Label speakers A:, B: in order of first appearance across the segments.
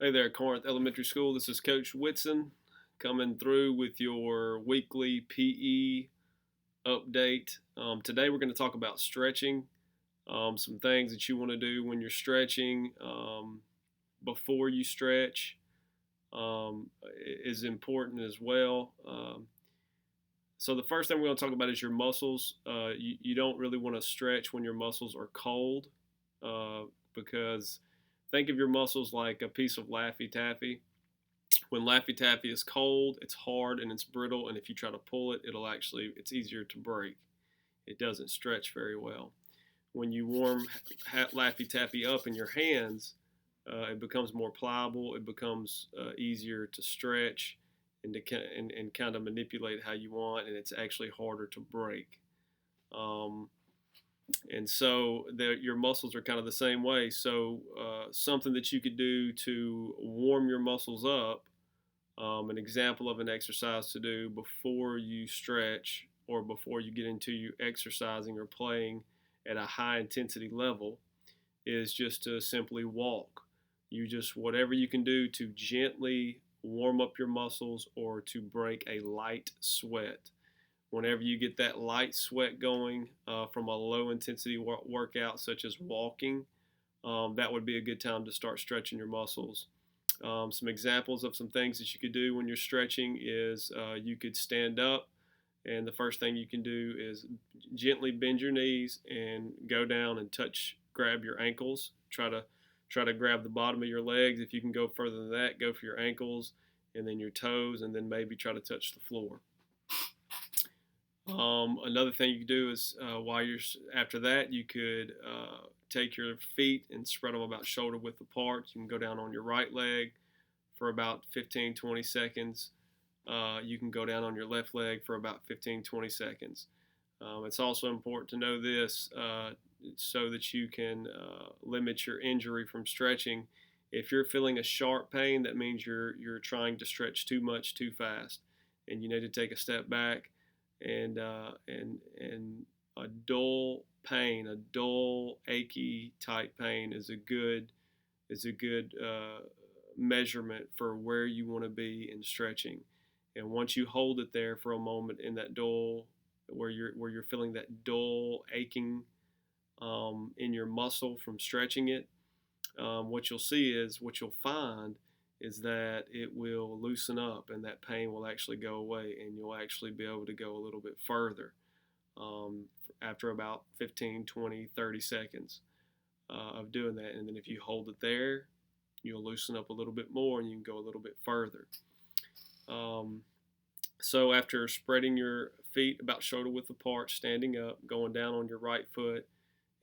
A: Hey there, Corinth Elementary School. This is Coach Whitson coming through with your weekly PE update. Today we're going to talk about stretching, some things that you want to do when you're stretching, before you stretch is important as well. So the first thing we're going to talk about is your muscles. You don't really want to stretch when your muscles are cold because think of your muscles like a piece of Laffy Taffy. When Laffy Taffy is cold, it's hard and it's brittle, and if you try to pull it, it's easier to break. It doesn't stretch very well. When you warm Laffy Taffy up in your hands, it becomes more pliable. It becomes easier to stretch and kind of manipulate how you want, and it's actually harder to break. And so your muscles are kind of the same way. So something that you could do to warm your muscles up, an example of an exercise to do before you stretch or before you get into you exercising or playing at a high intensity level is just to simply walk. You just, whatever you can do to gently warm up your muscles or to break a light sweat. Whenever you get that light sweat going from a low intensity workout such as walking, that would be a good time to start stretching your muscles. Some examples of some things that you could do when you're stretching is you could stand up, and the first thing you can do is gently bend your knees and go down and grab your ankles. Try to grab the bottom of your legs. If you can go further than that, go for your ankles and then your toes, and then maybe try to touch the floor. Another thing you could do is while you're after that, you could take your feet and spread them about shoulder width apart. You can go down on your right leg for about 15-20 seconds. You can go down on your left leg for about 15-20 seconds. It's also important to know this so that you can limit your injury from stretching. If you're feeling a sharp pain, that means you're trying to stretch too much too fast, and you need to take a step back. And a dull pain, a dull achy type pain is a good measurement for where you want to be in stretching. And once you hold it there for a moment in that dull, where you're feeling that dull aching in your muscle from stretching it, what you'll find is that it will loosen up and that pain will actually go away, and you'll actually be able to go a little bit further after about 15, 20, 30 seconds of doing that. And then if you hold it there, you'll loosen up a little bit more and you can go a little bit further. So after spreading your feet about shoulder width apart, standing up, going down on your right foot,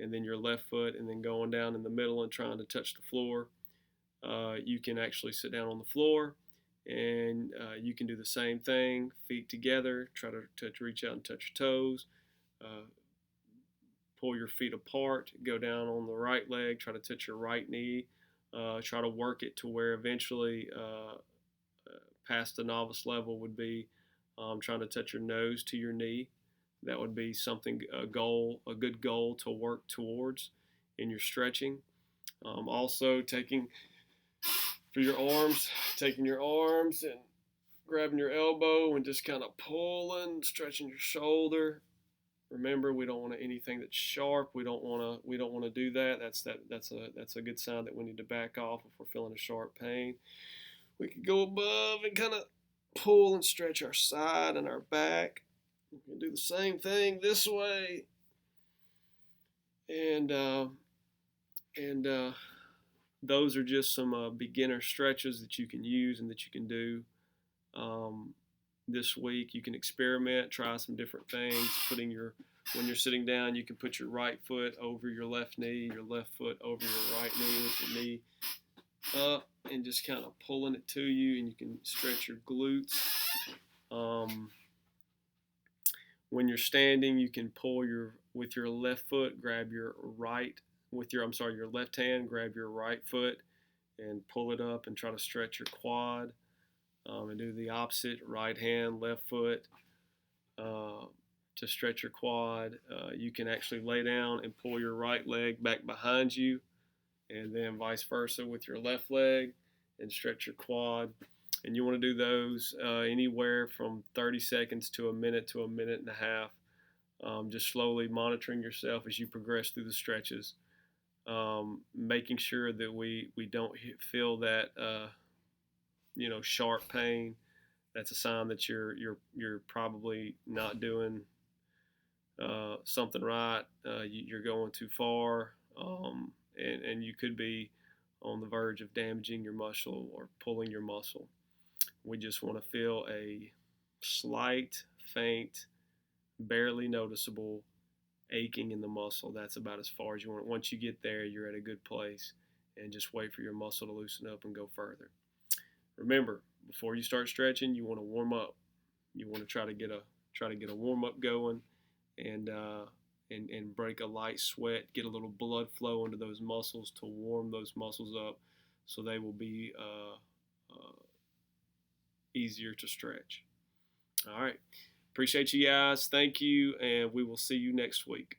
A: and then your left foot, and then going down in the middle and trying to touch the floor, you can actually sit down on the floor, and you can do the same thing, feet together, try to reach out and touch your toes, pull your feet apart, go down on the right leg, try to touch your right knee, try to work it to where eventually past the novice level would be trying to touch your nose to your knee. That would be a good goal to work towards in your stretching. Also taking your arms and grabbing your elbow and just kind of pulling, stretching your shoulder. Remember, we don't want anything that's sharp. We don't want to do that. That's a good sign that we need to back off if we're feeling a sharp pain. We could go above and kind of pull and stretch our side and our back. We can do the same thing this way. And those are just some beginner stretches that you can use and that you can do this week. You can experiment, try some different things. When you're sitting down, you can put your right foot over your left knee, your left foot over your right knee with your knee up, and just kind of pulling it to you, and you can stretch your glutes. When you're standing, you can pull with your left foot, grab your left hand, grab your right foot and pull it up and try to stretch your quad. And do the opposite, right hand, left foot to stretch your quad. You can actually lay down and pull your right leg back behind you, and then vice versa with your left leg, and stretch your quad. And you want to do those anywhere from 30 seconds to a minute and a half. Just slowly monitoring yourself as you progress through the stretches, making sure that we don't feel that sharp pain. That's a sign that you're probably not doing something right. You're going too far, and you could be on the verge of damaging your muscle or pulling your muscle. We just want to feel a slight, faint, barely noticeable aching in the muscle. That's about as far as you want. Once you get there, you're at a good place, and just wait for your muscle to loosen up and go further. Remember, before you start stretching, you want to warm up. You want to try to get a warm up going, and break a light sweat, get a little blood flow into those muscles to warm those muscles up, so they will be easier to stretch. All right. Appreciate you guys. Thank you, and we will see you next week.